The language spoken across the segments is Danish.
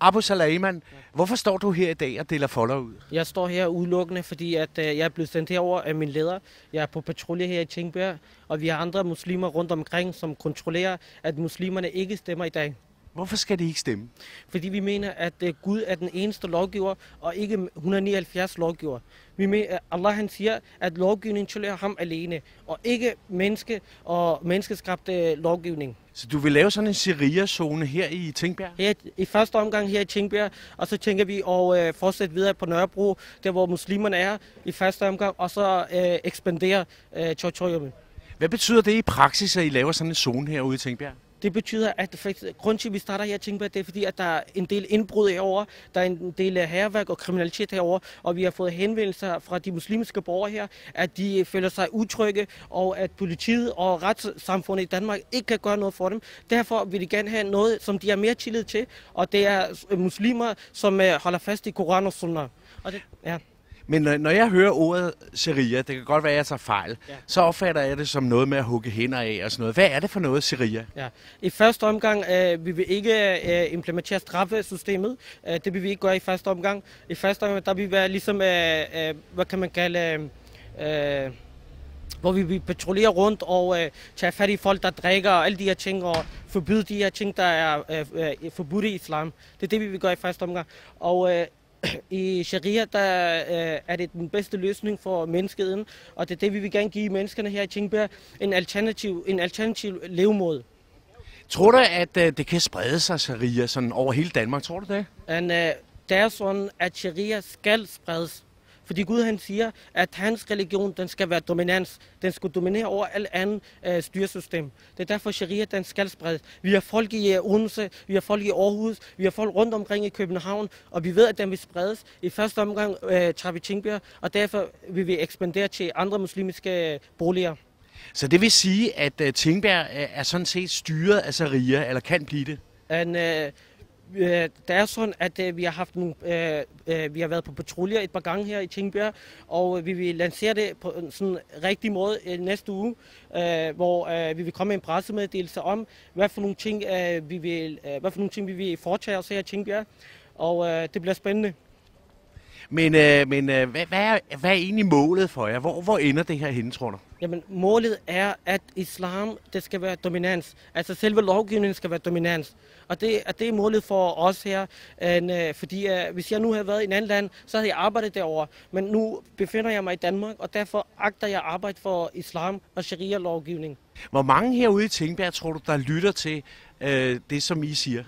Abu Salaiman, hvorfor står du her i dag og deler folder ud? Jeg står her udelukkende, fordi at jeg er blevet sendt herover af min leder. Jeg er på patrulje her i Tingbjerg, og vi har andre muslimer rundt omkring, som kontrollerer, at muslimerne ikke stemmer i dag. Hvorfor skal de ikke stemme? Fordi vi mener, at Gud er den eneste lovgiver, og ikke 179 lovgiver. Vi mener, at Allah han siger, at lovgivningen tilhører ham alene, og ikke menneske og menneskeskabt lovgivning. Så du vil lave sådan en sharia-zone her i Tingbjerg? Her, i første omgang her i Tingbjerg, og så tænker vi at fortsætte videre på Nørrebro, der hvor muslimerne er i første omgang, og så ekspandere territoriet. Hvad betyder det i praksis, at I laver sådan en zone herude i Tingbjerg? Det betyder, at grunden til, at vi starter her i Tingbjerg, det er fordi, at der er en del indbrud herovre, der er en del hærværk og kriminalitet herovre, og vi har fået henvendelser fra de muslimske borgere her, at de føler sig utrygge, og at politiet og retssamfundet i Danmark ikke kan gøre noget for dem. Derfor vil de gerne have noget, som de har mere tillid til, og det er muslimer, som holder fast i Koran og Sunnah. Og det, ja. Men når jeg hører ordet sharia, det kan godt være, at jeg tager fejl, så opfatter jeg det som noget med at hugge hænder af og sådan noget. Hvad er det for noget, sharia? Ja. I første omgang vi vil ikke implementere straffesystemet. Det vil vi ikke gøre i første omgang. I første omgang, der vil være ligesom, hvad kan man kalde, hvor vi vil patruljere rundt og tage fat i folk, der drikker og alle de her ting, og forbyde de her ting, der er forbudt i islam. Det er det, vi vil gøre i første omgang. Og i sharia, der er det den bedste løsning for menneskeheden, og det er det, vi vil gerne give menneskerne her i Tingbjerg, en alternativ levemåde. Tror du, at det kan sprede sig, sharia, sådan over hele Danmark? Tror du det? Det er sådan, at sharia skal spredes. Fordi Gud han siger, at hans religion den skal være dominans. Den skal dominere over alt andet styresystem. Det er derfor sharia den skal spredes. Vi har folk i Odense, vi har folk i Aarhus, vi har folk rundt omkring i København, og vi ved, at den vil spredes. I første omgang tager vi Tingbjerg, og derfor vil vi ekspandere til andre muslimske boliger. Så det vil sige, at Tingbjerg er sådan set styret af sharia, eller kan blive det? Det er sådan, at vi har været på patruljer et par gange her i Tingbjerg, og vi vil lancere det på en sådan rigtig måde næste uge, hvor vi vil komme med en pressemeddelelse om, hvad for nogle ting vi vil foretage os her i Tingbjerg, og det bliver spændende. Men hvad er egentlig målet for jer? Hvor ender det her henne, tror du? Jamen, målet er, at islam det skal være dominans. Altså selve lovgivningen skal være dominans. Og det er målet for os her. Fordi hvis jeg nu havde været i et andet land, så havde jeg arbejdet derovre. Men nu befinder jeg mig i Danmark, og derfor agter jeg at arbejde for islam og sharia-lovgivning. Hvor mange herude i Tingbjerg tror du, der lytter til det, som I siger?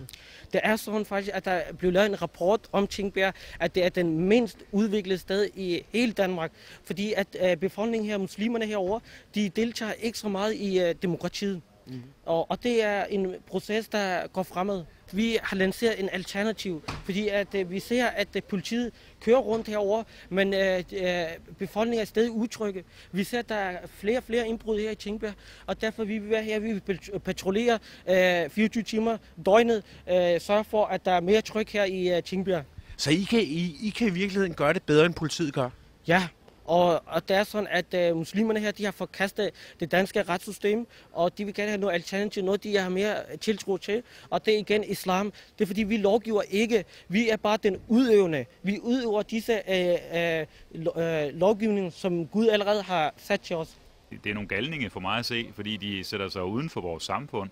Det er sådan faktisk, at der blev lavet en rapport om Tingbjerg, at det er den mindst udviklede sted i hele Danmark. Fordi at befolkningen her, muslimerne herovre, de deltager ikke så meget i demokratiet. Og det er en proces, der går fremad. Vi har lanceret en alternativ, fordi at vi ser, at politiet kører rundt herover, men befolkningen er stadig utrygge. Vi ser, at der er flere og flere indbrud her i Tingbjerg, og derfor vil vi være her, vi vil patruljere 24 timer døgnet, sørge for, at der er mere tryg her i Tingbjerg. Så I kan i virkeligheden gøre det bedre, end politiet gør? Ja. Og det er sådan, at muslimerne her, de har forkastet det danske retssystem, og de vil gerne have noget alternativ, noget de har mere tiltro til. Og det er igen islam. Det er fordi, vi lovgiver ikke. Vi er bare den udøvende. Vi udøver disse lovgivninger, som Gud allerede har sat til os. Det er nogle galninge for mig at se, fordi de sætter sig uden for vores samfund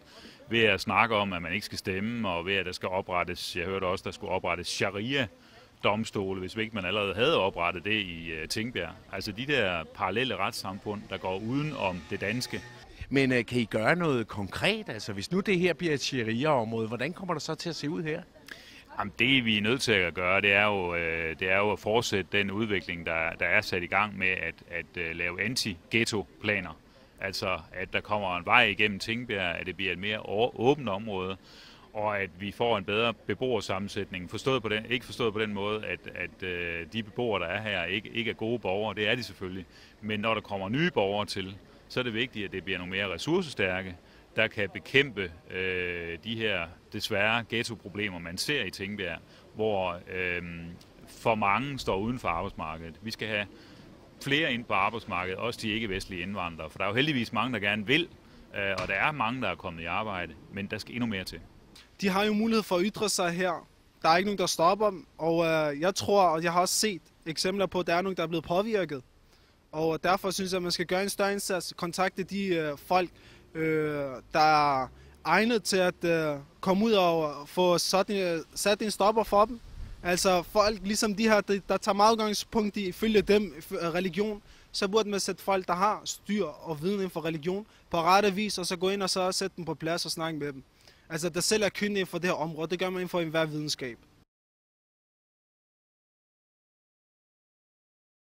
ved at snakke om, at man ikke skal stemme, og ved at der skal oprettes, jeg hørte også, der skulle oprettes sharia-domstole, hvis ikke man allerede havde oprettet det i Tingbjerg. Altså de der parallelle retssamfund, der går uden om det danske. Men kan I gøre noget konkret? Altså hvis nu det her bliver et sharia-område, hvordan kommer det så til at se ud her? Jamen, det vi er nødt til at gøre, det er jo at fortsætte den udvikling, der er sat i gang med at lave anti-ghetto-planer. Altså, at der kommer en vej igennem Tingbjerg, at det bliver et mere åbent område, og at vi får en bedre beboersammensætning. Ikke forstået på den måde, at de beboere, der er her, ikke er gode borgere. Det er de selvfølgelig. Men når der kommer nye borgere til, så er det vigtigt, at det bliver nogle mere ressourcestærke, der kan bekæmpe de her desværre ghetto-problemer, man ser i Tingbjerg, hvor for mange står uden for arbejdsmarkedet. Vi skal have flere ind på arbejdsmarkedet, også de ikke-vestlige indvandrere, for der er jo heldigvis mange, der gerne vil, og der er mange, der er kommet i arbejde, men der skal endnu mere til. De har jo mulighed for at ytre sig her Der er ikke nogen, der stopper dem, og jeg tror, og jeg har også set eksempler på, at der er nogen, der er blevet påvirket. Og derfor synes jeg, at man skal gøre en større indsats, kontakte de folk, der er egnet til at komme ud og få sat en stopper for dem. Altså folk ligesom de her, der tager meget udgangspunkt i, ifølge dem, religion, så burde man sætte folk, der har styr og viden inden for religion, på rette vis, og så gå ind og så sætte dem på plads og snakke med dem. Altså der selv er kyndige for det her område, det gør man inden for enhver videnskab.